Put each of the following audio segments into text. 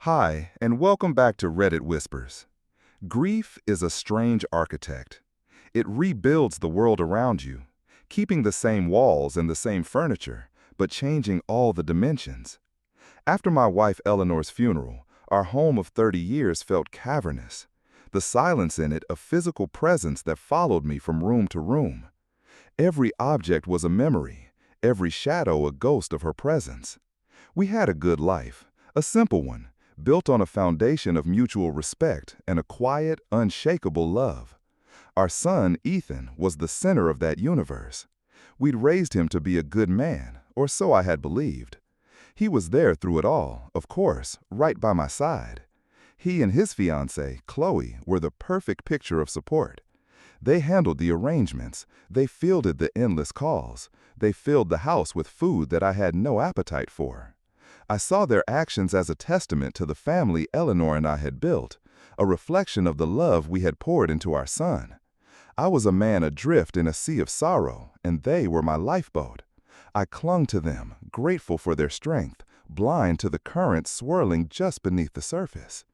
Hi, and welcome back to Reddit Whispers. Grief is a strange architect. It rebuilds the world around you, keeping the same walls and the same furniture, but changing all the dimensions. After my wife Eleanor's funeral, our home of 30 years felt cavernous, the silence in it a physical presence that followed me from room to room. Every object was a memory, every shadow a ghost of her presence. We had a good life, a simple one, built on a foundation of mutual respect and a quiet, unshakable love. Our son, Ethan, was the center of that universe. We'd raised him to be a good man, or so I had believed. He was there through it all, of course, right by my side. He and his fiancée, Chloe, were the perfect picture of support. They handled the arrangements, they fielded the endless calls, they filled the house with food that I had no appetite for. I saw their actions as a testament to the family Eleanor and I had built, a reflection of the love we had poured into our son. I was a man adrift in a sea of sorrow, and they were my lifeboat. I clung to them, grateful for their strength, blind to the current swirling just beneath the surface.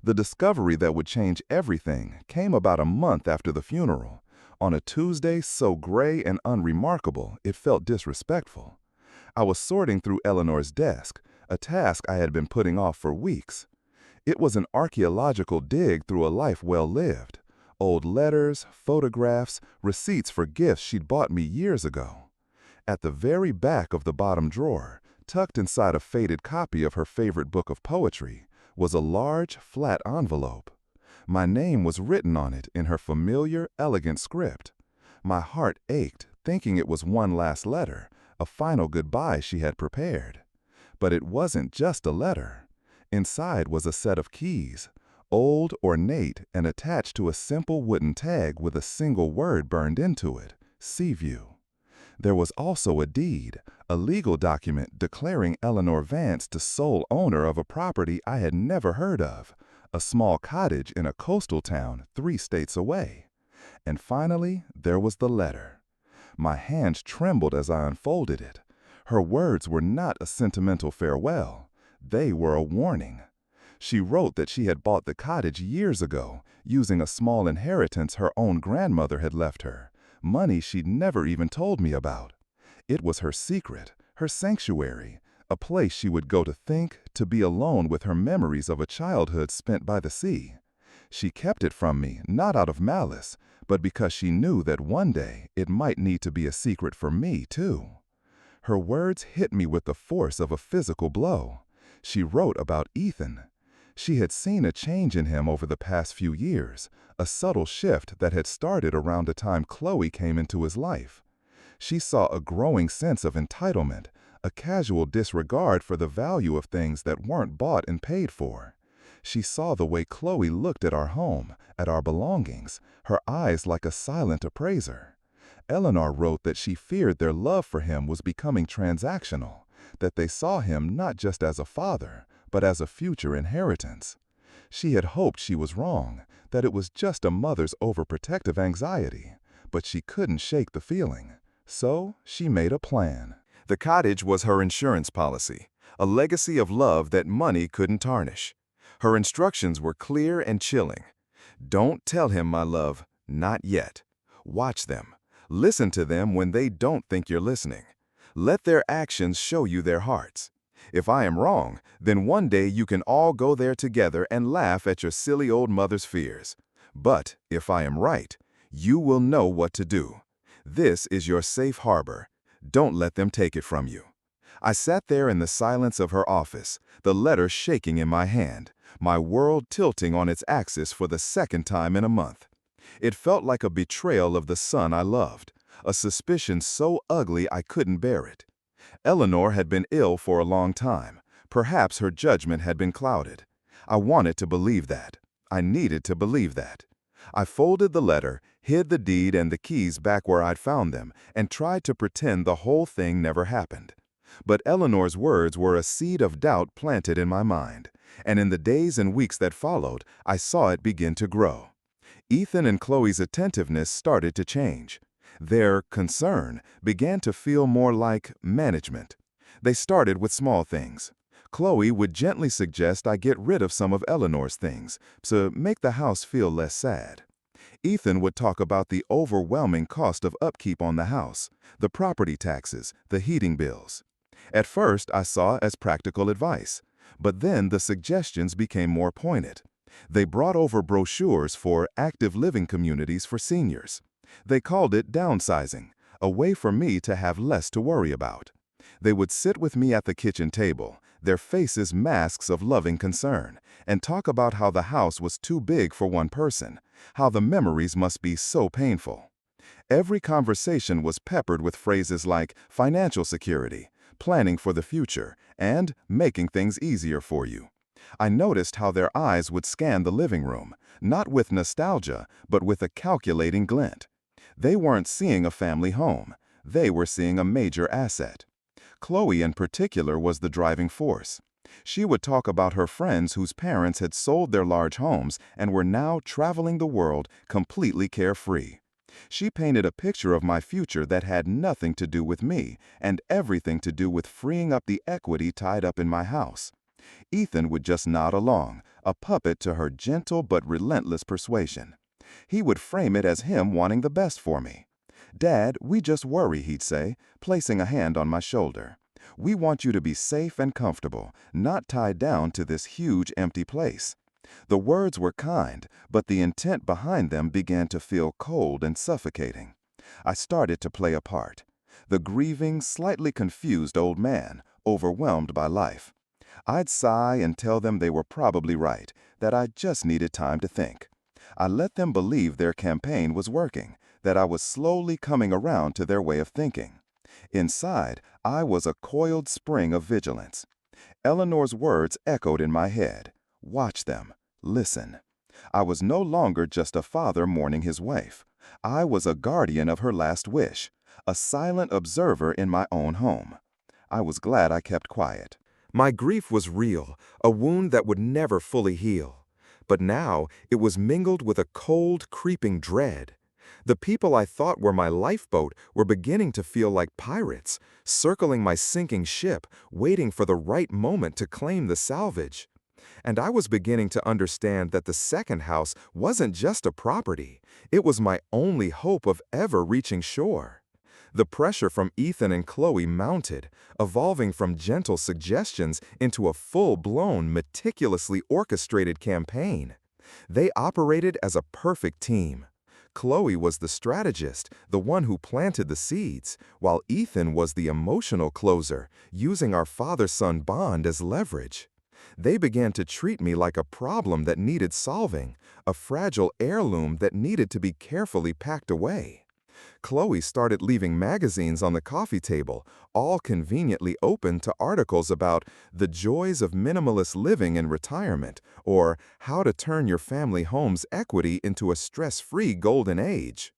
The discovery that would change everything came about a month after the funeral, on a Tuesday so gray and unremarkable it felt disrespectful. I was sorting through Eleanor's desk, a task I had been putting off for weeks. It was an archaeological dig through a life well lived. Old letters, photographs, receipts for gifts she'd bought me years ago. At the very back of the bottom drawer, tucked inside a faded copy of her favorite book of poetry, was a large, flat envelope. My name was written on it in her familiar, elegant script. My heart ached, thinking it was one last letter, a final goodbye she had prepared. But it wasn't just a letter. Inside was a set of keys, old, ornate, and attached to a simple wooden tag with a single word burned into it, Seaview. There was also a deed, a legal document declaring Eleanor Vance the sole owner of a property I had never heard of, a small cottage in a coastal town 3 states away. And finally, there was the letter. My hands trembled as I unfolded it. Her words were not a sentimental farewell. They were a warning. She wrote that she had bought the cottage years ago, using a small inheritance her own grandmother had left her, money she'd never even told me about. It was her secret, her sanctuary, a place she would go to think, to be alone with her memories of a childhood spent by the sea. She kept it from me, not out of malice, but because she knew that one day it might need to be a secret for me, too. Her words hit me with the force of a physical blow. She wrote about Ethan. She had seen a change in him over the past few years, a subtle shift that had started around the time Chloe came into his life. She saw a growing sense of entitlement, a casual disregard for the value of things that weren't bought and paid for. She saw the way Chloe looked at our home, at our belongings, her eyes like a silent appraiser. Eleanor wrote that she feared their love for him was becoming transactional, that they saw him not just as a father, but as a future inheritance. She had hoped she was wrong, that it was just a mother's overprotective anxiety, but she couldn't shake the feeling. So she made a plan. The cottage was her insurance policy, a legacy of love that money couldn't tarnish. Her instructions were clear and chilling. Don't tell him, my love, not yet. Watch them. Listen to them when they don't think you're listening. Let their actions show you their hearts. If I am wrong, then one day you can all go there together and laugh at your silly old mother's fears. But if I am right, you will know what to do. This is your safe harbor. Don't let them take it from you. I sat there in the silence of her office, the letter shaking in my hand, my world tilting on its axis for the second time in a month. It felt like a betrayal of the son I loved, a suspicion so ugly I couldn't bear it. Eleanor had been ill for a long time. Perhaps her judgment had been clouded. I wanted to believe that. I needed to believe that. I folded the letter, hid the deed and the keys back where I'd found them, and tried to pretend the whole thing never happened. But Eleanor's words were a seed of doubt planted in my mind, and in the days and weeks that followed, I saw it begin to grow. Ethan and Chloe's attentiveness started to change. Their concern began to feel more like management. They started with small things. Chloe would gently suggest I get rid of some of Eleanor's things to make the house feel less sad. Ethan would talk about the overwhelming cost of upkeep on the house, the property taxes, the heating bills. At first, I saw it as practical advice, but then the suggestions became more pointed. They brought over brochures for active living communities for seniors. They called it downsizing, a way for me to have less to worry about. They would sit with me at the kitchen table, their faces masks of loving concern, and talk about how the house was too big for one person, how the memories must be so painful. Every conversation was peppered with phrases like financial security, planning for the future, and making things easier for you. I noticed how their eyes would scan the living room, not with nostalgia, but with a calculating glint. They weren't seeing a family home. They were seeing a major asset. Chloe, in particular, was the driving force. She would talk about her friends whose parents had sold their large homes and were now traveling the world completely carefree. She painted a picture of my future that had nothing to do with me and everything to do with freeing up the equity tied up in my house. Ethan would just nod along, a puppet to her gentle but relentless persuasion. He would frame it as him wanting the best for me. "Dad, we just worry," he'd say, placing a hand on my shoulder. "We want you to be safe and comfortable, not tied down to this huge empty place." The words were kind, but the intent behind them began to feel cold and suffocating. I started to play a part. The grieving, slightly confused old man, overwhelmed by life. I'd sigh and tell them they were probably right, that I just needed time to think. I let them believe their campaign was working, that I was slowly coming around to their way of thinking. Inside, I was a coiled spring of vigilance. Eleanor's words echoed in my head. Watch them. Listen. I was no longer just a father mourning his wife. I was a guardian of her last wish, a silent observer in my own home. I was glad I kept quiet. My grief was real, a wound that would never fully heal. But now it was mingled with a cold, creeping dread. The people I thought were my lifeboat were beginning to feel like pirates, circling my sinking ship, waiting for the right moment to claim the salvage. And I was beginning to understand that the second house wasn't just a property. It was my only hope of ever reaching shore. The pressure from Ethan and Chloe mounted, evolving from gentle suggestions into a full-blown, meticulously orchestrated campaign. They operated as a perfect team. Chloe was the strategist, the one who planted the seeds, while Ethan was the emotional closer, using our father-son bond as leverage. They began to treat me like a problem that needed solving, a fragile heirloom that needed to be carefully packed away. Chloe started leaving magazines on the coffee table, all conveniently open to articles about the joys of minimalist living in retirement, or how to turn your family home's equity into a stress-free golden age.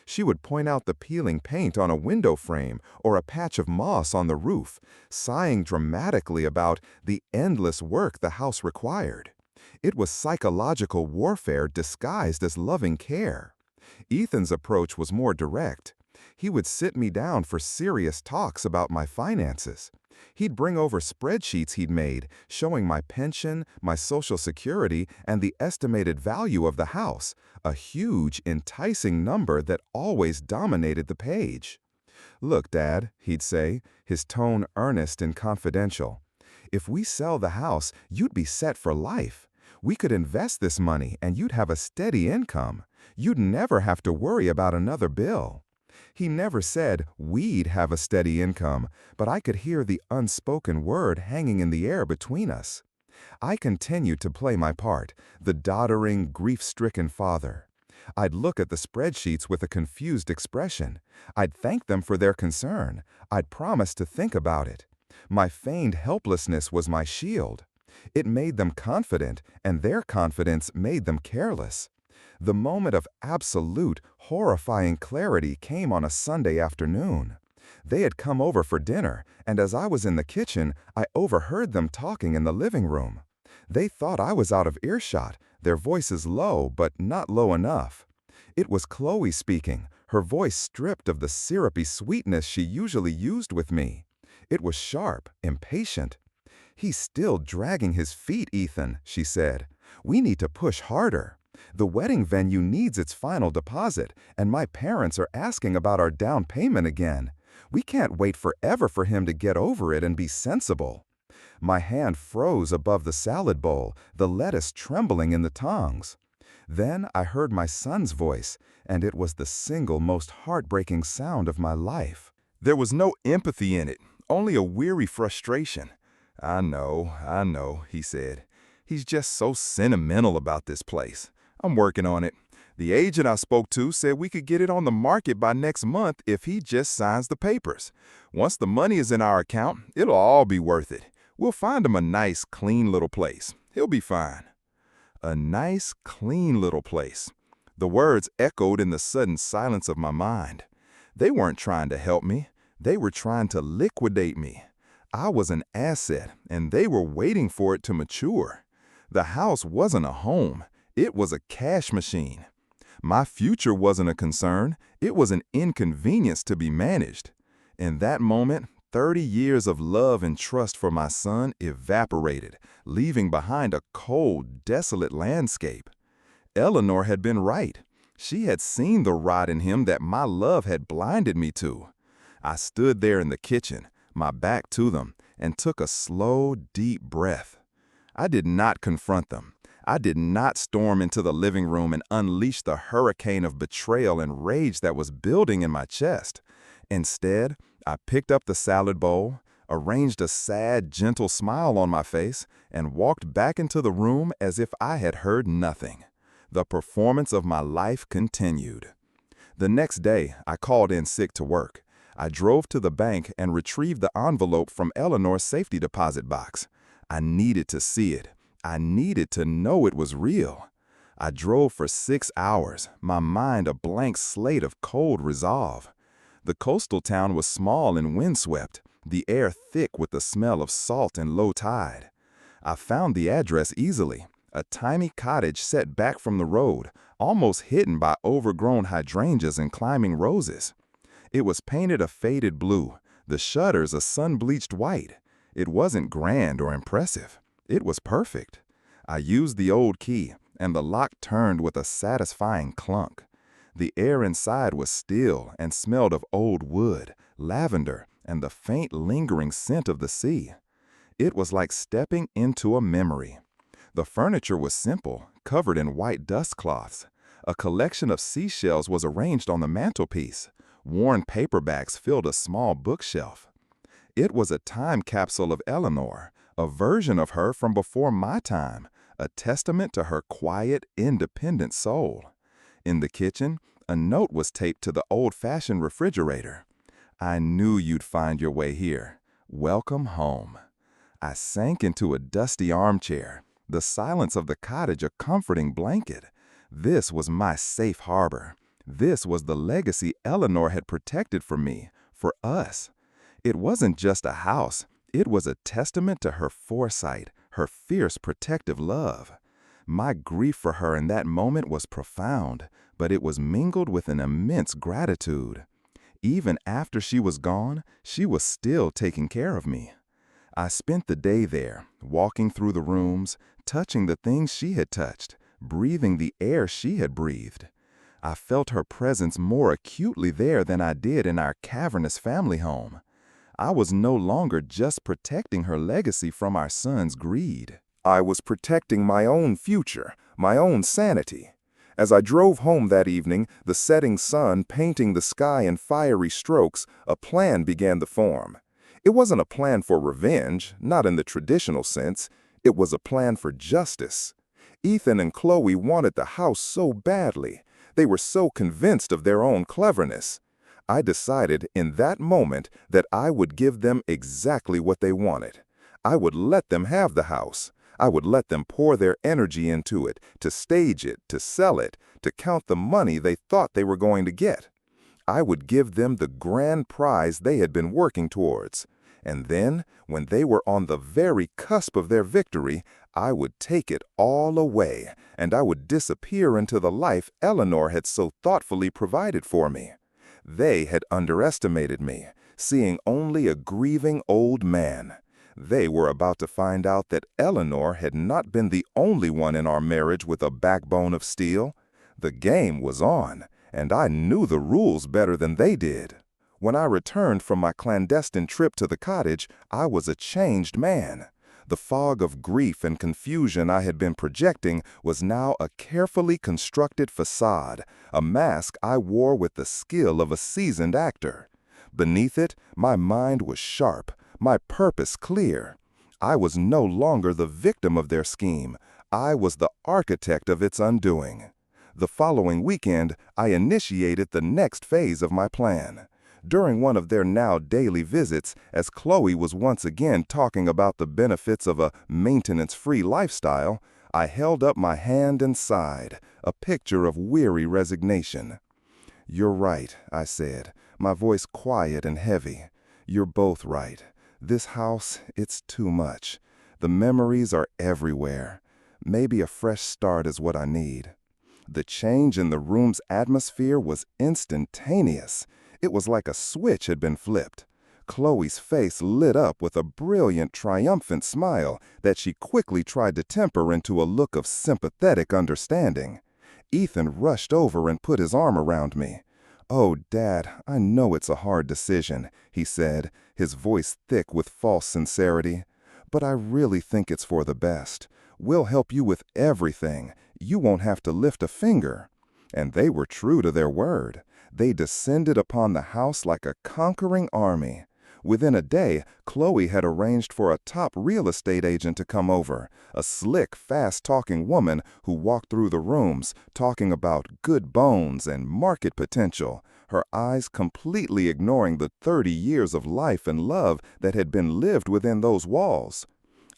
She would point out the peeling paint on a window frame or a patch of moss on the roof, sighing dramatically about the endless work the house required. It was psychological warfare disguised as loving care. Ethan's approach was more direct. He would sit me down for serious talks about my finances. He'd bring over spreadsheets he'd made, showing my pension, my Social Security, and the estimated value of the house, a huge, enticing number that always dominated the page. "Look, Dad," he'd say, his tone earnest and confidential. "If we sell the house, you'd be set for life. We could invest this money and you'd have a steady income. You'd never have to worry about another bill." He never said we'd have a steady income, but I could hear the unspoken word hanging in the air between us. I continued to play my part, the doddering, grief-stricken father. I'd look at the spreadsheets with a confused expression. I'd thank them for their concern. I'd promise to think about it. My feigned helplessness was my shield. It made them confident, and their confidence made them careless. The moment of absolute, horrifying clarity came on a Sunday afternoon. They had come over for dinner, and as I was in the kitchen, I overheard them talking in the living room. They thought I was out of earshot, their voices low, but not low enough. It was Chloe speaking, her voice stripped of the syrupy sweetness she usually used with me. It was sharp, impatient. "He's still dragging his feet, Ethan," she said. "We need to push harder. The wedding venue needs its final deposit, and my parents are asking about our down payment again. We can't wait forever for him to get over it and be sensible." My hand froze above the salad bowl, the lettuce trembling in the tongs. Then I heard my son's voice, and it was the single most heartbreaking sound of my life. There was no empathy in it, only a weary frustration. I know," he said. "He's just so sentimental about this place. I'm working on it. The agent I spoke to said we could get it on the market by next month if he just signs the papers. Once the money is in our account, it'll all be worth it. We'll find him a nice, clean little place. He'll be fine." A nice, clean little place. The words echoed in the sudden silence of my mind. They weren't trying to help me. They were trying to liquidate me. I was an asset, and they were waiting for it to mature. The house wasn't a home. It was a cash machine. My future wasn't a concern. It was an inconvenience to be managed. In that moment, 30 years of love and trust for my son evaporated, leaving behind a cold, desolate landscape. Eleanor had been right. She had seen the rot in him that my love had blinded me to. I stood there in the kitchen, my back to them, and took a slow, deep breath. I did not confront them. I did not storm into the living room and unleash the hurricane of betrayal and rage that was building in my chest. Instead, I picked up the salad bowl, arranged a sad, gentle smile on my face, and walked back into the room as if I had heard nothing. The performance of my life continued. The next day, I called in sick to work. I drove to the bank and retrieved the envelope from Eleanor's safety deposit box. I needed to see it. I needed to know it was real. I drove for 6 hours, my mind a blank slate of cold resolve. The coastal town was small and windswept, the air thick with the smell of salt and low tide. I found the address easily, a tiny cottage set back from the road, almost hidden by overgrown hydrangeas and climbing roses. It was painted a faded blue, the shutters a sun-bleached white. It wasn't grand or impressive. It was perfect. I used the old key, and the lock turned with a satisfying clunk. The air inside was still and smelled of old wood, lavender, and the faint lingering scent of the sea. It was like stepping into a memory. The furniture was simple, covered in white dust cloths. A collection of seashells was arranged on the mantelpiece. Worn paperbacks filled a small bookshelf. It was a time capsule of Eleanor, a version of her from before my time, a testament to her quiet, independent soul. In the kitchen, a note was taped to the old-fashioned refrigerator. "I knew you'd find your way here. Welcome home." I sank into a dusty armchair, the silence of the cottage a comforting blanket. This was my safe harbor. This was the legacy Eleanor had protected for me, for us. It wasn't just a house. It was a testament to her foresight, her fierce protective love. My grief for her in that moment was profound, but it was mingled with an immense gratitude. Even after she was gone, she was still taking care of me. I spent the day there, walking through the rooms, touching the things she had touched, breathing the air she had breathed. I felt her presence more acutely there than I did in our cavernous family home. I was no longer just protecting her legacy from our son's greed. I was protecting my own future, my own sanity. As I drove home that evening, the setting sun painting the sky in fiery strokes, a plan began to form. It wasn't a plan for revenge, not in the traditional sense. It was a plan for justice. Ethan and Chloe wanted the house so badly. They were so convinced of their own cleverness. I decided in that moment that I would give them exactly what they wanted. I would let them have the house. I would let them pour their energy into it, to stage it, to sell it, to count the money they thought they were going to get. I would give them the grand prize they had been working towards. And then, when they were on the very cusp of their victory, I would take it all away, and I would disappear into the life Eleanor had so thoughtfully provided for me. They had underestimated me, seeing only a grieving old man. They were about to find out that Eleanor had not been the only one in our marriage with a backbone of steel. The game was on, and I knew the rules better than they did. When I returned from my clandestine trip to the cottage, I was a changed man. The fog of grief and confusion I had been projecting was now a carefully constructed facade, a mask I wore with the skill of a seasoned actor. Beneath it, my mind was sharp, my purpose clear. I was no longer the victim of their scheme. I was the architect of its undoing. The following weekend, I initiated the next phase of my plan. During one of their now daily visits, as Chloe was once again talking about the benefits of a maintenance-free lifestyle, I held up my hand and sighed, a picture of weary resignation. "You're right," I said, my voice quiet and heavy. "You're both right. This house, it's too much. The memories are everywhere. Maybe a fresh start is what I need." The change in the room's atmosphere was instantaneous. It was like a switch had been flipped. Chloe's face lit up with a brilliant, triumphant smile that she quickly tried to temper into a look of sympathetic understanding. Ethan rushed over and put his arm around me. "Oh, Dad, I know it's a hard decision," he said, his voice thick with false sincerity. "But I really think it's for the best. We'll help you with everything. You won't have to lift a finger." And they were true to their word. They descended upon the house like a conquering army. Within a day, Chloe had arranged for a top real estate agent to come over, a slick, fast-talking woman who walked through the rooms, talking about good bones and market potential, her eyes completely ignoring the 30 years of life and love that had been lived within those walls.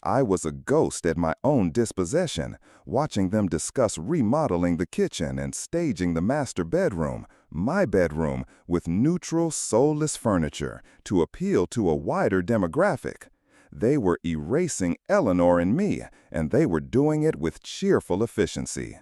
I was a ghost at my own dispossession, watching them discuss remodeling the kitchen and staging the master bedroom, my bedroom, with neutral, soulless furniture to appeal to a wider demographic. They were erasing Eleanor and me, and they were doing it with cheerful efficiency.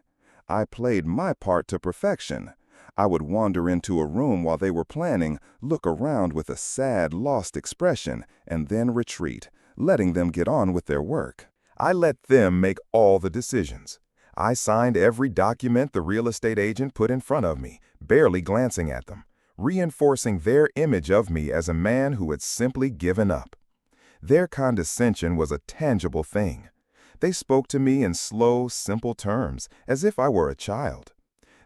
I played my part to perfection. I would wander into a room while they were planning, look around with a sad, lost expression, and then retreat, letting them get on with their work. I let them make all the decisions. I signed every document the real estate agent put in front of me, barely glancing at them, reinforcing their image of me as a man who had simply given up. Their condescension was a tangible thing. They spoke to me in slow, simple terms, as if I were a child.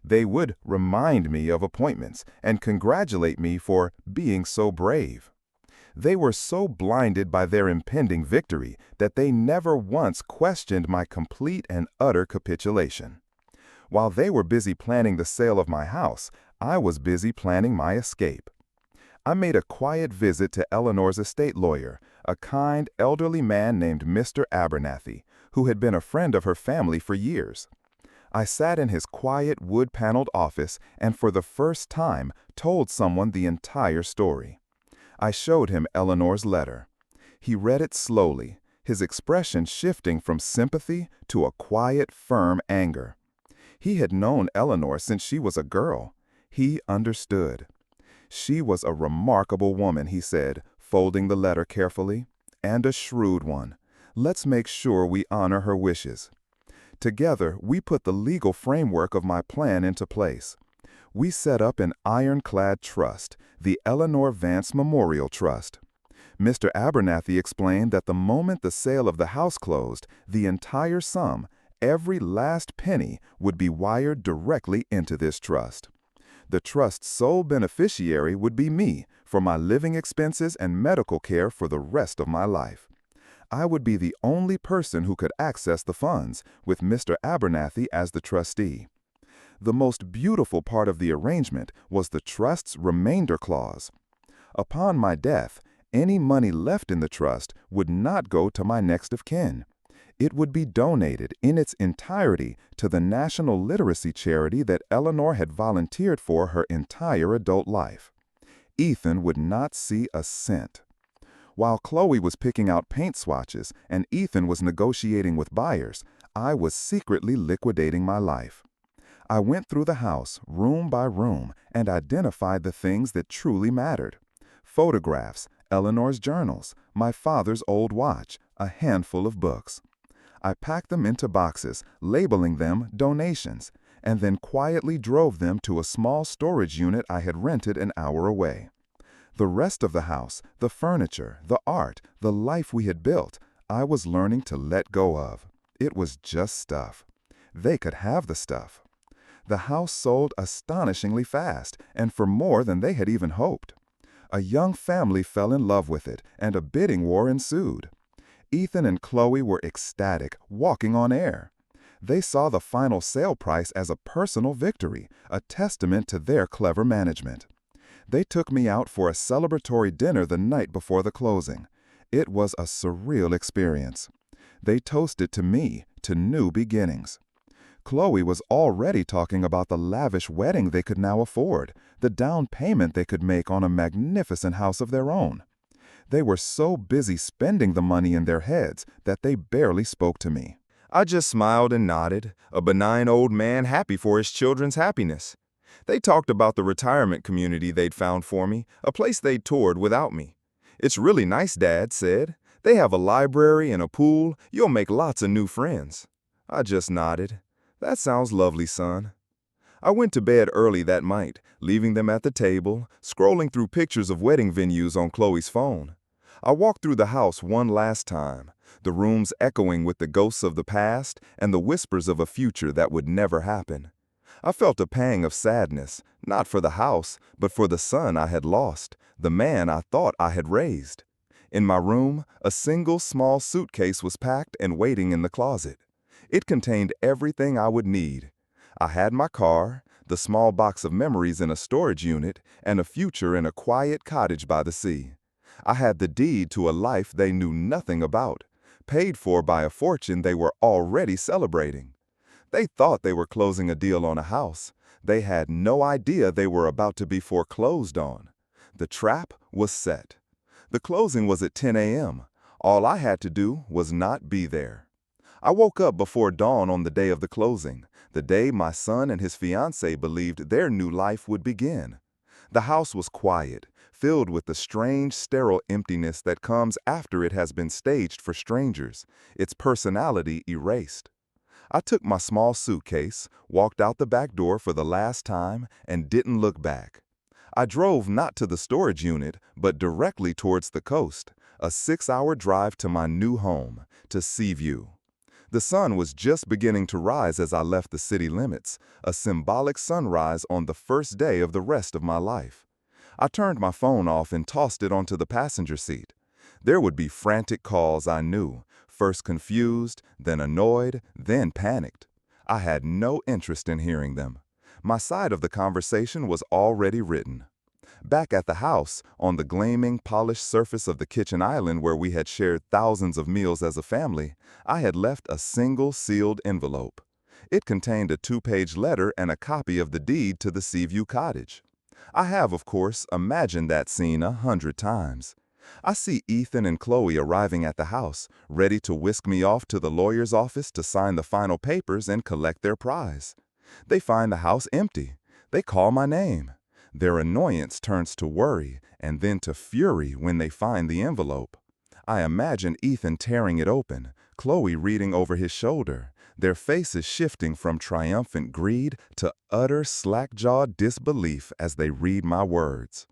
They would remind me of appointments and congratulate me for being so brave. They were so blinded by their impending victory that they never once questioned my complete and utter capitulation. While they were busy planning the sale of my house, I was busy planning my escape. I made a quiet visit to Eleanor's estate lawyer, a kind, elderly man named Mr. Abernathy, who had been a friend of her family for years. I sat in his quiet, wood-paneled office and for the first time told someone the entire story. I showed him Eleanor's letter. He read it slowly, his expression shifting from sympathy to a quiet, firm anger. He had known Eleanor since she was a girl. He understood. "She was a remarkable woman," he said, folding the letter carefully, "and a shrewd one. Let's make sure we honor her wishes." Together, we put the legal framework of my plan into place. We set up an ironclad trust, the Eleanor Vance Memorial Trust. Mr. Abernathy explained that the moment the sale of the house closed, the entire sum, every last penny, would be wired directly into this trust. The trust's sole beneficiary would be me for my living expenses and medical care for the rest of my life. I would be the only person who could access the funds, with Mr. Abernathy as the trustee. The most beautiful part of the arrangement was the trust's remainder clause. Upon my death, any money left in the trust would not go to my next of kin. It would be donated in its entirety to the national literacy charity that Eleanor had volunteered for her entire adult life. Ethan would not see a cent. While Chloe was picking out paint swatches and Ethan was negotiating with buyers, I was secretly liquidating my life. I went through the house, room by room, and identified the things that truly mattered. Photographs, Eleanor's journals, my father's old watch, a handful of books. I packed them into boxes, labeling them donations, and then quietly drove them to a small storage unit I had rented an hour away. The rest of the house, the furniture, the art, the life we had built, I was learning to let go of. It was just stuff. They could have the stuff. The house sold astonishingly fast, and for more than they had even hoped. A young family fell in love with it, and a bidding war ensued. Ethan and Chloe were ecstatic, walking on air. They saw the final sale price as a personal victory, a testament to their clever management. They took me out for a celebratory dinner the night before the closing. It was a surreal experience. They toasted to me, to new beginnings. Chloe was already talking about the lavish wedding they could now afford, the down payment they could make on a magnificent house of their own. They were so busy spending the money in their heads that they barely spoke to me. I just smiled and nodded, a benign old man happy for his children's happiness. They talked about the retirement community they'd found for me, a place they'd toured without me. "It's really nice," Dad said. "They have a library and a pool. You'll make lots of new friends." I just nodded. "That sounds lovely, son." I went to bed early that night, leaving them at the table, scrolling through pictures of wedding venues on Chloe's phone. I walked through the house one last time, the rooms echoing with the ghosts of the past and the whispers of a future that would never happen. I felt a pang of sadness, not for the house, but for the son I had lost, the man I thought I had raised. In my room, a single small suitcase was packed and waiting in the closet. It contained everything I would need. I had my car, the small box of memories in a storage unit, and a future in a quiet cottage by the sea. I had the deed to a life they knew nothing about, paid for by a fortune they were already celebrating. They thought they were closing a deal on a house. They had no idea they were about to be foreclosed on. The trap was set. The closing was at 10 a.m. All I had to do was not be there. I woke up before dawn on the day of the closing, the day my son and his fiancée believed their new life would begin. The house was quiet, filled with the strange, sterile emptiness that comes after it has been staged for strangers, its personality erased. I took my small suitcase, walked out the back door for the last time, and didn't look back. I drove not to the storage unit, but directly towards the coast, a 6-hour drive to my new home, to Seaview. The sun was just beginning to rise as I left the city limits, a symbolic sunrise on the first day of the rest of my life. I turned my phone off and tossed it onto the passenger seat. There would be frantic calls, I knew, first confused, then annoyed, then panicked. I had no interest in hearing them. My side of the conversation was already written. Back at the house, on the gleaming, polished surface of the kitchen island where we had shared thousands of meals as a family, I had left a single sealed envelope. It contained a 2-page letter and a copy of the deed to the Seaview cottage. I have, of course, imagined that scene 100 times. I see Ethan and Chloe arriving at the house, ready to whisk me off to the lawyer's office to sign the final papers and collect their prize. They find the house empty. They call my name. Their annoyance turns to worry and then to fury when they find the envelope. I imagine Ethan tearing it open, Chloe reading over his shoulder, their faces shifting from triumphant greed to utter slack-jawed disbelief as they read my words.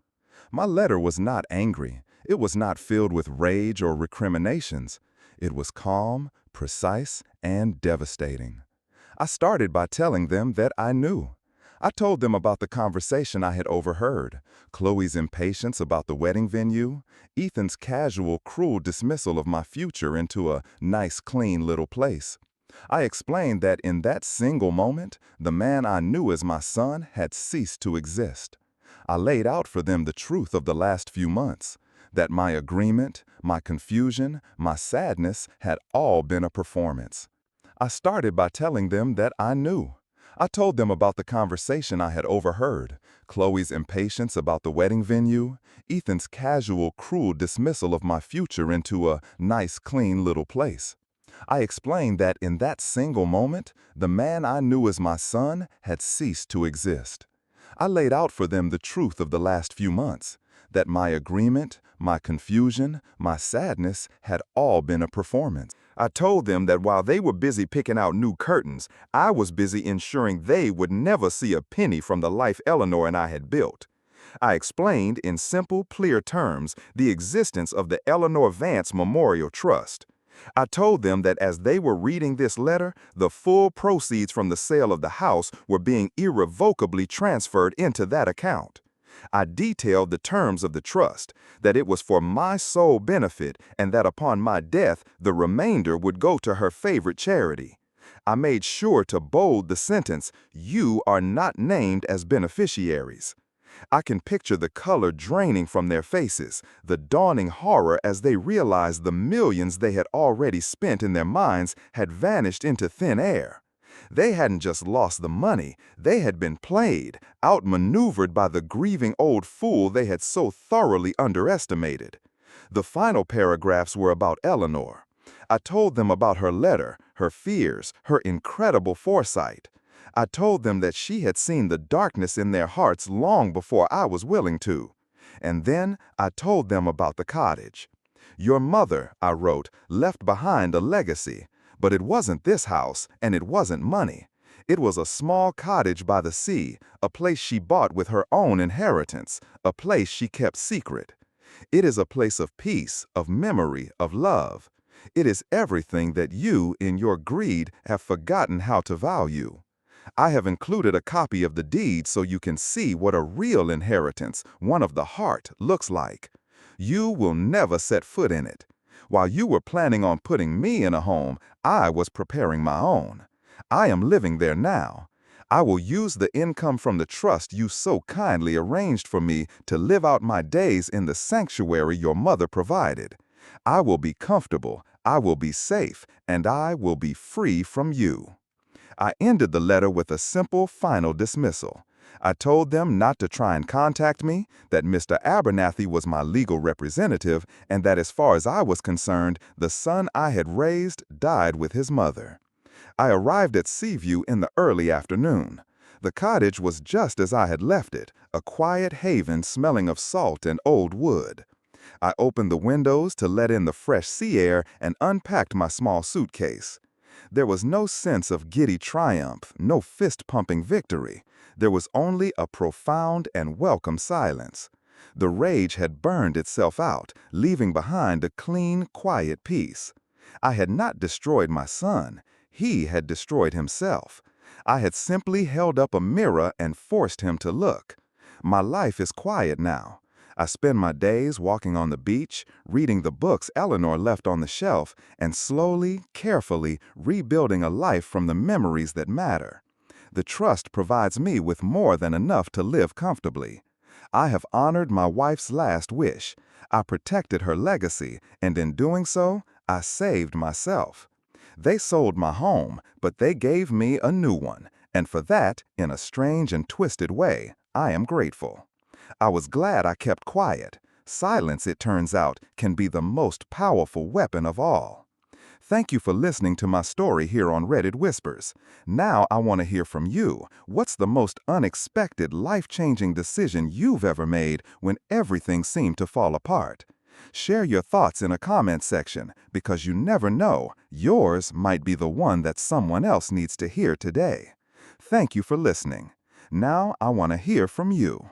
My letter was not angry. It was not filled with rage or recriminations. It was calm, precise, and devastating. I started by telling them that I knew. I told them about the conversation I had overheard, Chloe's impatience about the wedding venue, Ethan's casual, cruel dismissal of my future into a nice, clean little place. I explained that in that single moment, the man I knew as my son had ceased to exist. I laid out for them the truth of the last few months, that my agreement, my confusion, my sadness had all been a performance. I started by telling them that I knew. I told them about the conversation I had overheard, Chloe's impatience about the wedding venue, Ethan's casual, cruel dismissal of my future into a nice, clean little place. I explained that in that single moment, the man I knew as my son had ceased to exist. I laid out for them the truth of the last few months, that my agreement, my confusion, my sadness had all been a performance. I told them that while they were busy picking out new curtains, I was busy ensuring they would never see a penny from the life Eleanor and I had built. I explained in simple, clear terms the existence of the Eleanor Vance Memorial Trust. I told them that as they were reading this letter, the full proceeds from the sale of the house were being irrevocably transferred into that account. I detailed the terms of the trust, that it was for my sole benefit and that upon my death the remainder would go to her favorite charity. I made sure to bold the sentence, "You are not named as beneficiaries." I can picture the color draining from their faces, the dawning horror as they realized the millions they had already spent in their minds had vanished into thin air. They hadn't just lost the money, they had been played, outmaneuvered by the grieving old fool they had so thoroughly underestimated. The final paragraphs were about Eleanor. I told them about her letter, her fears, her incredible foresight. I told them that she had seen the darkness in their hearts long before I was willing to. And then I told them about the cottage. "Your mother," I wrote, "left behind a legacy. But it wasn't this house, and it wasn't money. It was a small cottage by the sea, a place she bought with her own inheritance, a place she kept secret. It is a place of peace, of memory, of love. It is everything that you, in your greed, have forgotten how to value. I have included a copy of the deed so you can see what a real inheritance, one of the heart, looks like. You will never set foot in it. While you were planning on putting me in a home, I was preparing my own. I am living there now. I will use the income from the trust you so kindly arranged for me to live out my days in the sanctuary your mother provided. I will be comfortable, I will be safe, and I will be free from you." I ended the letter with a simple final dismissal. I told them not to try and contact me, that Mr. Abernathy was my legal representative, and that as far as I was concerned, the son I had raised died with his mother. I arrived at Seaview in the early afternoon. The cottage was just as I had left it, a quiet haven smelling of salt and old wood. I opened the windows to let in the fresh sea air and unpacked my small suitcase. There was no sense of giddy triumph, no fist-pumping victory. There was only a profound and welcome silence. The rage had burned itself out, leaving behind a clean, quiet peace. I had not destroyed my son. He had destroyed himself. I had simply held up a mirror and forced him to look. My life is quiet now. I spend my days walking on the beach, reading the books Eleanor left on the shelf, and slowly, carefully rebuilding a life from the memories that matter. The trust provides me with more than enough to live comfortably. I have honored my wife's last wish. I protected her legacy, and in doing so, I saved myself. They sold my home, but they gave me a new one, and for that, in a strange and twisted way, I am grateful. I was glad I kept quiet. Silence, it turns out, can be the most powerful weapon of all. Thank you for listening to my story here on Reddit Whispers. Now I want to hear from you. What's the most unexpected, life-changing decision you've ever made when everything seemed to fall apart? Share your thoughts in a comment section, because you never know, yours might be the one that someone else needs to hear today. Thank you for listening. Now I want to hear from you.